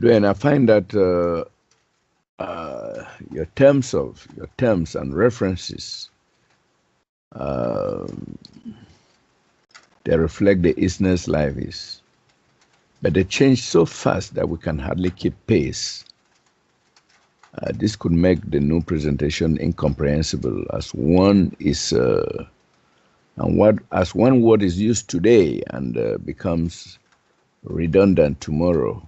Duane, I find that your terms and references, uh, they reflect the Eastern's life is, but they change so fast that we can hardly keep pace. This could make the new presentation incomprehensible, as one word is used today and becomes redundant tomorrow,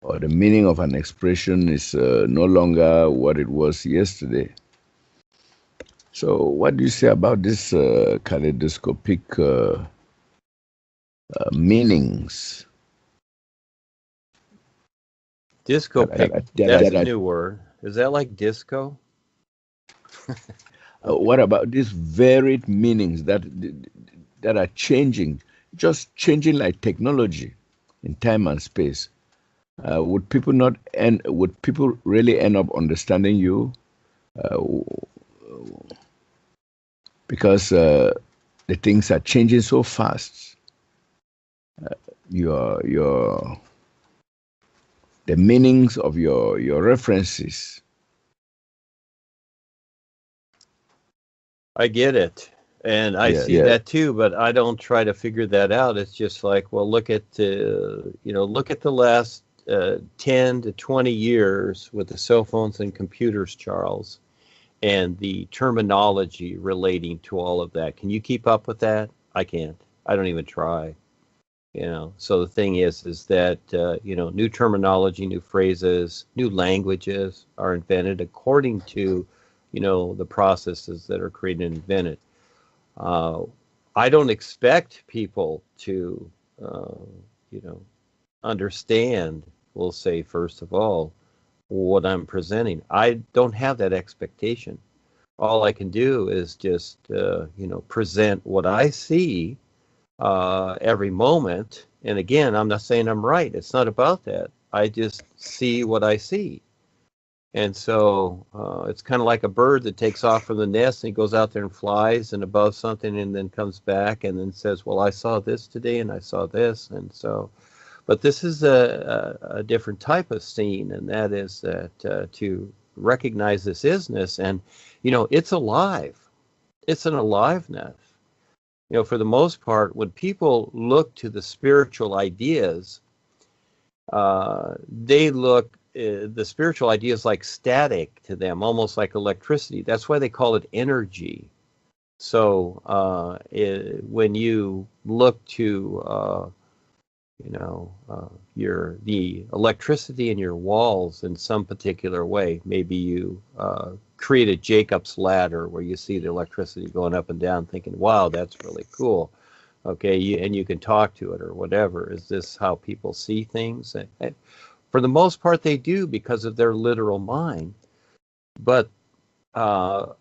or the meaning of an expression is no longer what it was yesterday. So, what do you say about this kaleidoscopic meanings? Disco pick, that's a new word. Is that like disco? What about these varied meanings that are changing, just changing like technology in time and space? Would people really end up understanding you? Because the things are changing so fast. The meanings of your references. I get it, and I see that too, but I don't try to figure that out. It's just like, well, look at the last 10 to 20 years with the cell phones and computers, Charles, and the terminology relating to all of that. Can you keep up with that? I can't. I don't even try. So the thing is that new terminology, new phrases, new languages are invented according to the processes that are created and invented. I don't expect people to understand, we'll say, first of all, what I'm presenting. I don't have that expectation. All I can do is just present what I see every moment. And again, I'm not saying I'm right. It's not about that. I just see what I see. And so it's kind of like a bird that takes off from the nest and he goes out there and flies and above something and then comes back and then says, well, I saw this today and I saw this. And so, but this is a different type of scene, and that is that to recognize this isness, and it's alive. It's an aliveness. For the most part, when people look to the spiritual ideas, the spiritual ideas like static to them, almost like electricity. That's why they call it energy. So when you look to the electricity in your walls in some particular way, maybe you create a Jacob's ladder where you see the electricity going up and down, thinking, wow, that's really cool. Okay, and you can talk to it or whatever. Is this how people see things? And for the most part, they do, because of their literal mind. But I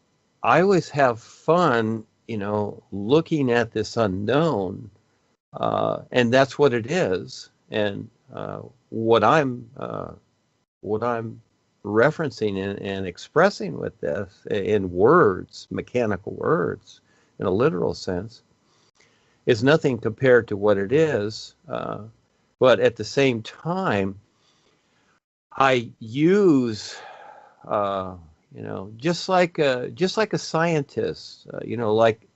always have fun, looking at this unknown, and that's what it is. And what I'm referencing and expressing with this in words, mechanical words, in a literal sense, is nothing compared to what it is. But at the same time, I use, just like a scientist, like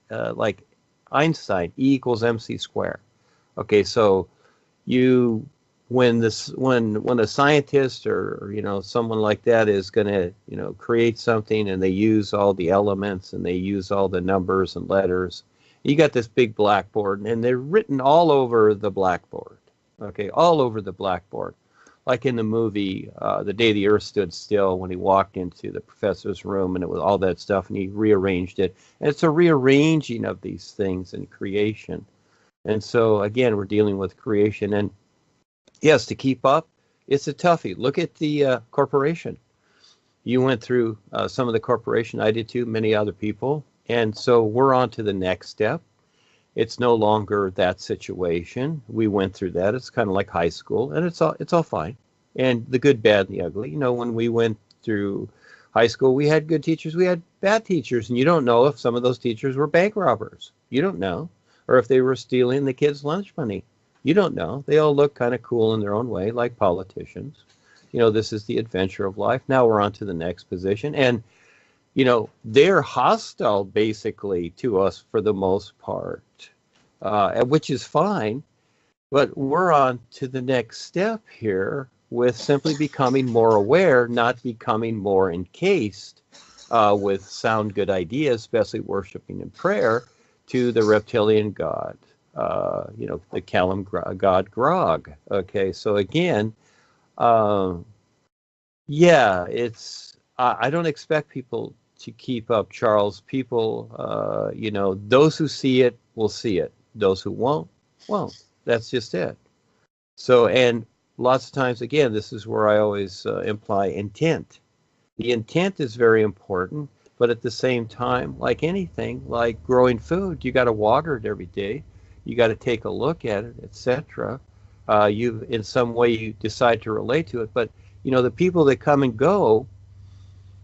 Einstein, E equals mc squared. Okay, so when a scientist or someone like that is going to create something, and they use all the elements and they use all the numbers and letters, you got this big blackboard, and they're written all over the blackboard. Okay, all over the blackboard. Like in the movie, The Day the Earth Stood Still, when he walked into the professor's room and it was all that stuff, and he rearranged it. And it's a rearranging of these things in creation. And so, again, we're dealing with creation. And yes, to keep up, it's a toughie. Look at the corporation. You went through some of the corporation. I did too, many other people. And so we're on to the next step. It's no longer that situation. We went through that. It's kind of like high school, and it's all fine. And the good, bad, and the ugly. When we went through high school, we had good teachers, we had bad teachers, and you don't know if some of those teachers were bank robbers. You don't know. Or if they were stealing the kids' lunch money. You don't know. They all look kind of cool in their own way, like politicians. This is the adventure of life. Now we're on to the next position. And, they're hostile basically to us for the most part, which is fine. But we're on to the next step here with simply becoming more aware, not becoming more encased with sound good ideas, especially worshiping and prayer to the reptilian god, the Callum god Grog. Okay, so again, yeah, I don't expect people to keep up, Charles. People, those who see it will see it. Those who won't. That's just it. So, and lots of times, again, this is where I always imply intent. The intent is very important, but at the same time, like anything, like growing food, you got to water it every day. You got to take a look at it, etc. You, in some way, you decide to relate to it. But the people that come and go,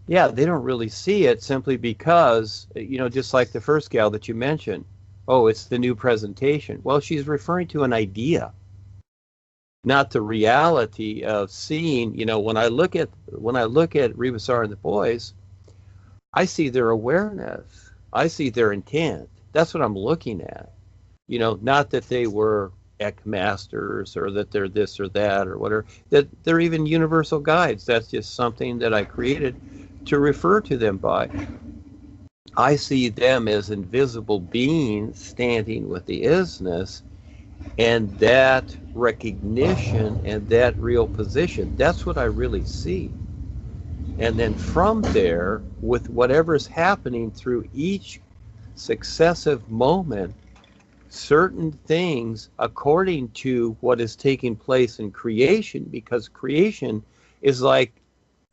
yeah, they don't really see it simply because, just like the first gal that you mentioned. Oh, it's the new presentation. Well, she's referring to an idea, not the reality of seeing. When I look at Rebusar and the boys, I see their awareness. I see their intent. That's what I'm looking at. Not that they were Ek masters or that they're this or that or whatever. That they're even universal guides. That's just something that I created to refer to them by. I see them as invisible beings standing with the isness, and that recognition and that real position, that's what I really see. And then from there, with whatever's happening through each successive moment, certain things according to what is taking place in creation, because creation is like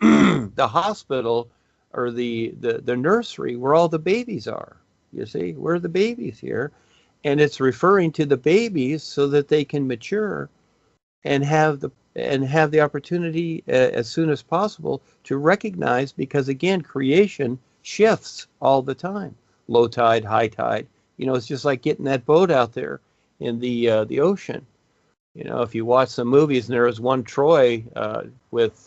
the hospital or the nursery where all the babies are. You see, we're the babies here. And it's referring to the babies so that they can mature and have the opportunity as soon as possible to recognize, because again, creation shifts all the time. Low tide, high tide. It's just like getting that boat out there in the ocean. If you watch some movies and there was one Troy with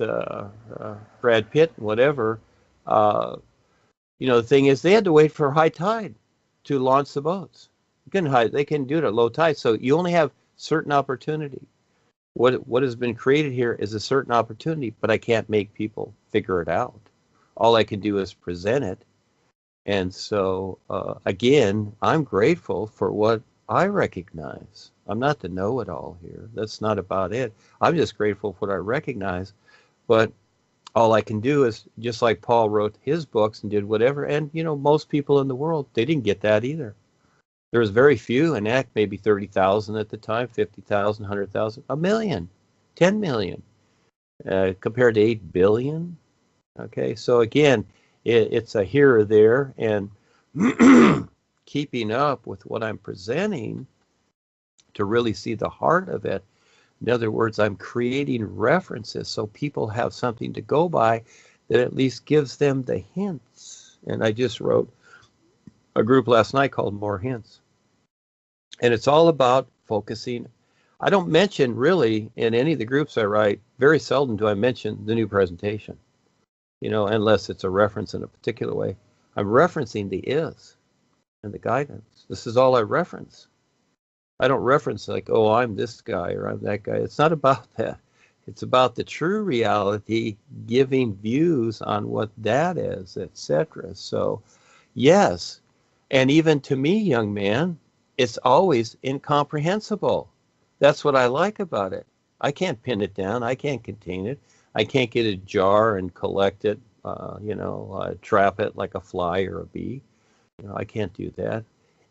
Brad Pitt and whatever, the thing is they had to wait for high tide to launch the boats. They can do it at low tide. So you only have certain opportunity. What has been created here is a certain opportunity, but I can't make people figure it out. All I can do is present it. And so, again, I'm grateful for what I recognize. I'm not the know-it-all here. That's not about it. I'm just grateful for what I recognize. But all I can do is, just like Paul wrote his books and did whatever, and, most people in the world, they didn't get that either. There was very few, and heck, maybe 30,000 at the time, 50,000, 100,000, a million, 10 million, compared to 8 billion. Okay, so again, it's a here or there, and keeping up with what I'm presenting to really see the heart of it. In other words, I'm creating references so people have something to go by that at least gives them the hints. And I just wrote a group last night called More Hints. And it's all about focusing. I don't mention really in any of the groups I write, very seldom do I mention the new presentation, unless it's a reference in a particular way. I'm referencing the is and the guidance. This is all I reference. I don't reference like, oh, I'm this guy or I'm that guy. It's not about that. It's about the true reality, giving views on what that is, etc. So, yes, and even to me, young man, it's always incomprehensible. That's what I like about it. I can't pin it down. I can't contain it. I can't get a jar and collect it, trap it like a fly or a bee. I can't do that.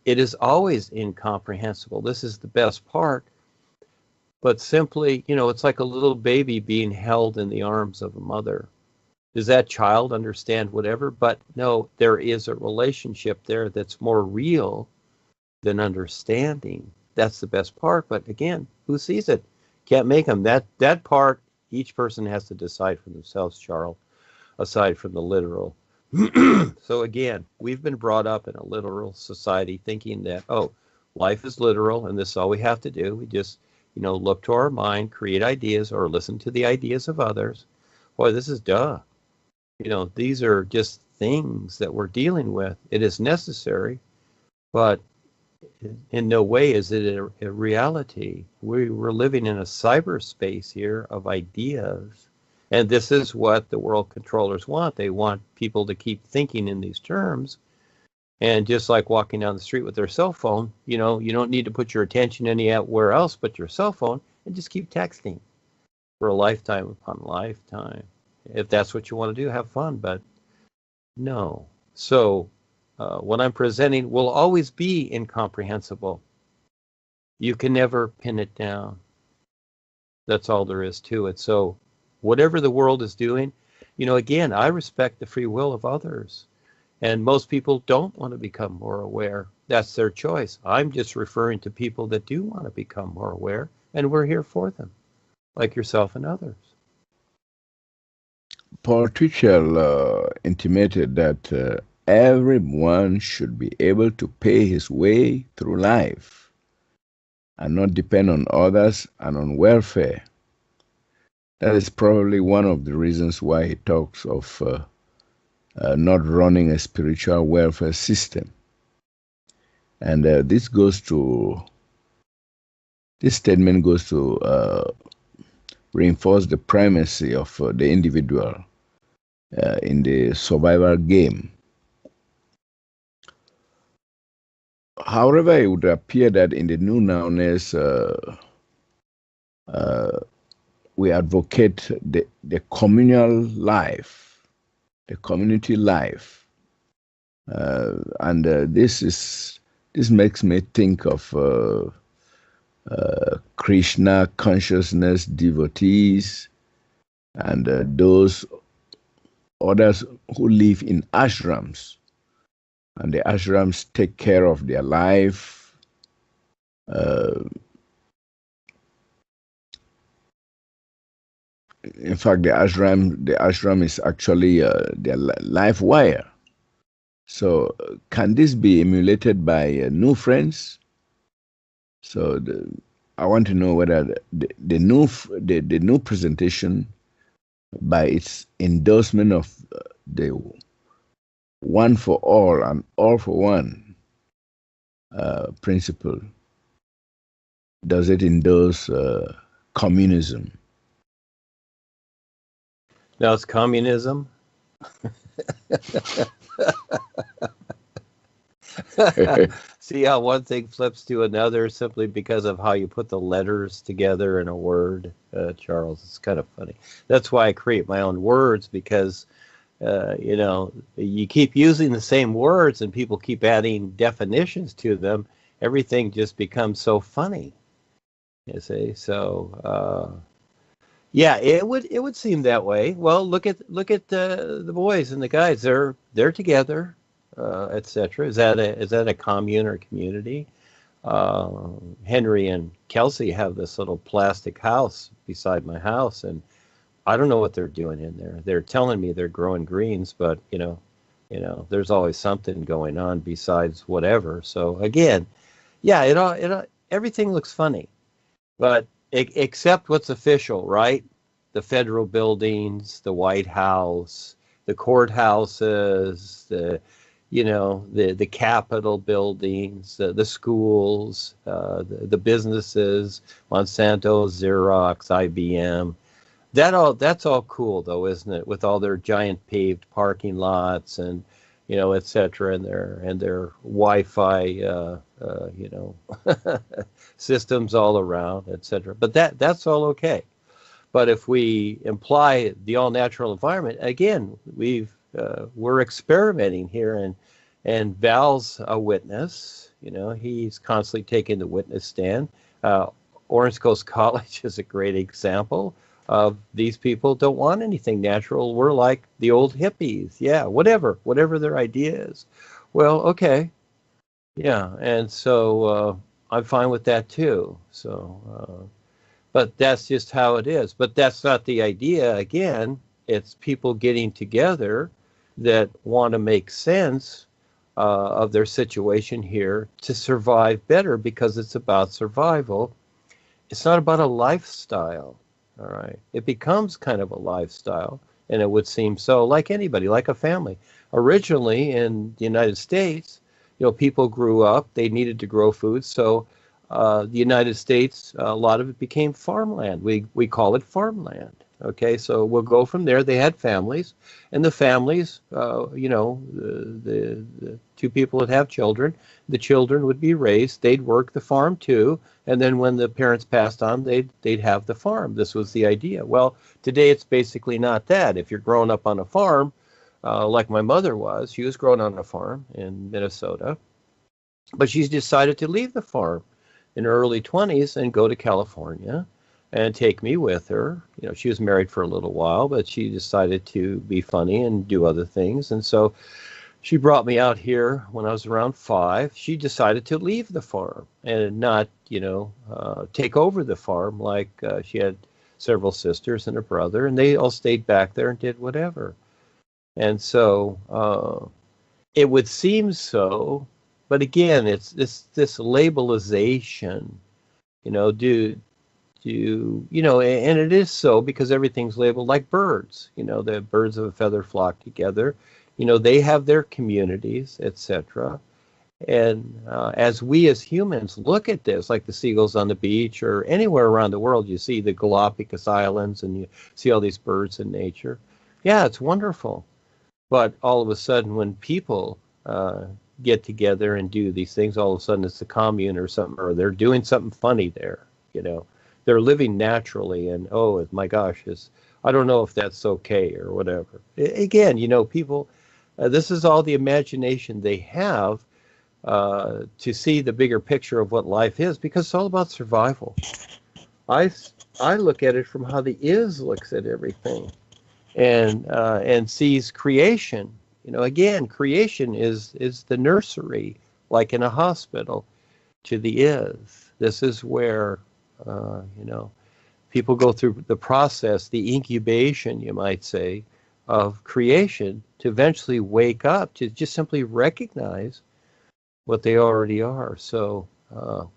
It is always incomprehensible. This is the best part. But simply, it's like a little baby being held in the arms of a mother. Does that child understand whatever? But no, there is a relationship there that's more real than understanding. That's the best part. But again, who sees it? Can't make them. That part, each person has to decide for themselves, Charles, aside from the literal. So again, we've been brought up in a literal society thinking that, oh, life is literal and this is all we have to do. We just look to our mind, create ideas, or listen to the ideas of others. Boy, this is duh. These are just things that we're dealing with. It is necessary, but in no way is it a reality. We're living in a cyberspace here of ideas. And this is what the world controllers want. They want people to keep thinking in these terms. And just like walking down the street with their cell phone, you don't need to put your attention anywhere else but your cell phone and just keep texting for a lifetime upon lifetime. If that's what you want to do, have fun, but no. So what I'm presenting will always be incomprehensible. You can never pin it down. That's all there is to it. So whatever the world is doing, again, I respect the free will of others. And most people don't want to become more aware. That's their choice. I'm just referring to people that do want to become more aware, and we're here for them, like yourself and others. Paul Twitchell intimated that everyone should be able to pay his way through life and not depend on others and on welfare. That is probably one of the reasons why he talks of not running a spiritual welfare system. And this statement goes to reinforce the primacy of the individual in the survival game. However, it would appear that in the new nowness, we advocate the communal life, the community life, and this makes me think of Krishna consciousness devotees and those others who live in ashrams, and the ashrams take care of their life. In fact, the ashram is actually their life wire. So, can this be emulated by new friends? So, I want to know whether the new presentation, by its endorsement of the one for all and all for one principle, does it endorse communism? Now it's communism. See how one thing flips to another simply because of how you put the letters together in a word, Charles. It's kind of funny. That's why I create my own words, because you keep using the same words and people keep adding definitions to them. Everything just becomes so funny. You see, so yeah, it would seem that way. Well, look at the boys and the guys. They're together, etc. Is that a commune or community? Henry and Kelsey have this little plastic house beside my house, and I don't know what they're doing in there. They're telling me they're growing greens, but there's always something going on besides whatever. So again, yeah, everything looks funny, but except what's official, right? The federal buildings, the White House, the courthouses, the Capitol buildings, the schools, the businesses, Monsanto, Xerox, IBM. That's all cool though, isn't it? With all their giant paved parking lots and et cetera, and their Wi-Fi systems all around, et cetera. But that's all okay. But if we imply the all-natural environment, again, we're experimenting here, and Val's a witness. He's constantly taking the witness stand. Orange Coast College is a great example of these people don't want anything natural. We're like the old hippies. Yeah, whatever their idea is. Well, okay. Yeah, and so I'm fine with that too. So, but that's just how it is. But that's not the idea. Again, it's people getting together that want to make sense of their situation here to survive better, because it's about survival. it's not about a lifestyle. All right. It becomes kind of a lifestyle, and it would seem so, like anybody, like a family. Originally in the United States, people grew up, they needed to grow food, so the United States, a lot of it became farmland. We call it farmland. Okay, so we'll go from there. They had families, and the families, the two people that have children, the children would be raised. They'd work the farm too, and then when the parents passed on, they'd have the farm. This was the idea. Well, today it's basically not that. If you're growing up on a farm, like my mother was, she was growing on a farm in Minnesota, but she's decided to leave the farm in her early 20s and go to California and take me with her. She was married for a little while, but she decided to be funny and do other things. And so she brought me out here when I was around 5. She decided to leave the farm and not, take over the farm like she had several sisters and a brother, and they all stayed back there and did whatever. And so it would seem so, but again, it's this labelization, and it is so because everything's labeled like birds. The birds of a feather flock together. They have their communities, etc. And as we as humans look at this, like the seagulls on the beach or anywhere around the world, you see the Galapagos Islands and you see all these birds in nature. Yeah, it's wonderful. But all of a sudden, when people get together and do these things, all of a sudden it's a commune or something, or they're doing something funny there. They're living naturally, and oh my gosh, I don't know if that's okay or whatever. Again, people, this is all the imagination they have to see the bigger picture of what life is, because it's all about survival. I look at it from how the is looks at everything, and sees creation. Again, creation is the nursery, like in a hospital, to the is. This is where people go through the process, the incubation, you might say, of creation to eventually wake up, to just simply recognize what they already are. So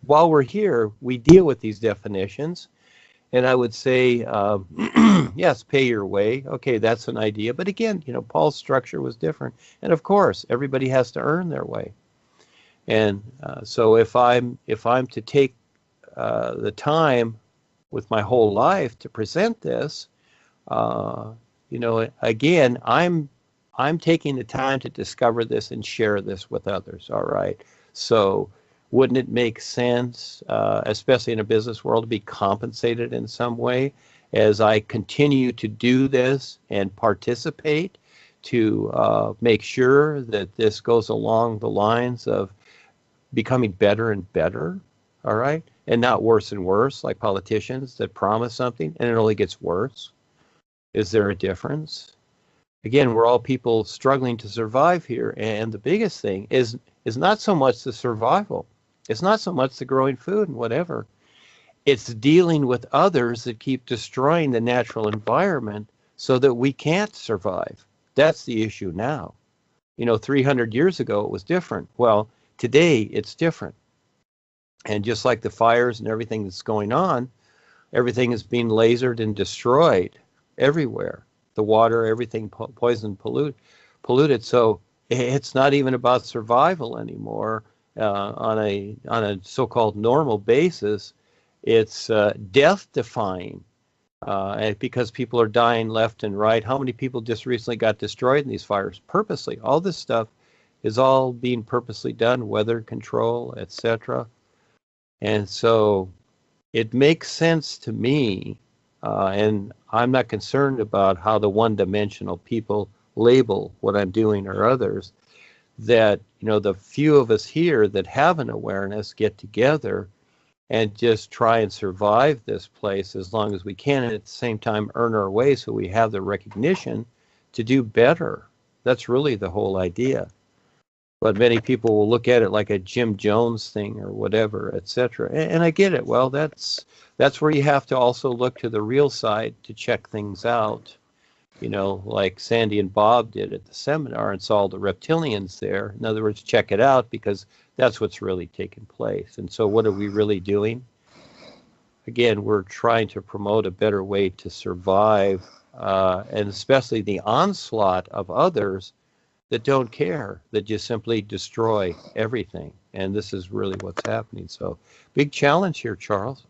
while we're here, we deal with these definitions. And I would say, yes, pay your way. Okay, that's an idea. But again, Paul's structure was different. And of course, everybody has to earn their way. And so if I'm to take the time with my whole life to present this, again, I'm taking the time to discover this and share this with others. All right. So wouldn't it make sense, especially in a business world, to be compensated in some way as I continue to do this and participate to make sure that this goes along the lines of becoming better and better, all right? And not worse and worse, like politicians that promise something and it only gets worse. Is there a difference? Again, we're all people struggling to survive here, and the biggest thing is not so much the survival. It's not so much the growing food and whatever. It's dealing with others that keep destroying the natural environment so that we can't survive. That's the issue now. 300 years ago, it was different. Well, today, it's different. And just like the fires and everything that's going on, everything is being lasered and destroyed everywhere. The water, everything poisoned, polluted. So it's not even about survival anymore on a so-called normal basis. It's death-defying because people are dying left and right. How many people just recently got destroyed in these fires purposely? All this stuff is all being purposely done, weather control, etc. And so it makes sense to me, and I'm not concerned about how the one-dimensional people label what I'm doing or others, that, the few of us here that have an awareness get together and just try and survive this place as long as we can, and at the same time earn our way so we have the recognition to do better. That's really the whole idea. But many people will look at it like a Jim Jones thing or whatever, etc. And I get it. Well, that's where you have to also look to the real side to check things out. Like Sandy and Bob did at the seminar and saw the reptilians there. In other words, check it out because that's what's really taking place. And so what are we really doing? again, we're trying to promote a better way to survive, and especially the onslaught of others that don't care, that just simply destroy everything. And this is really what's happening. So, big challenge here, Charles.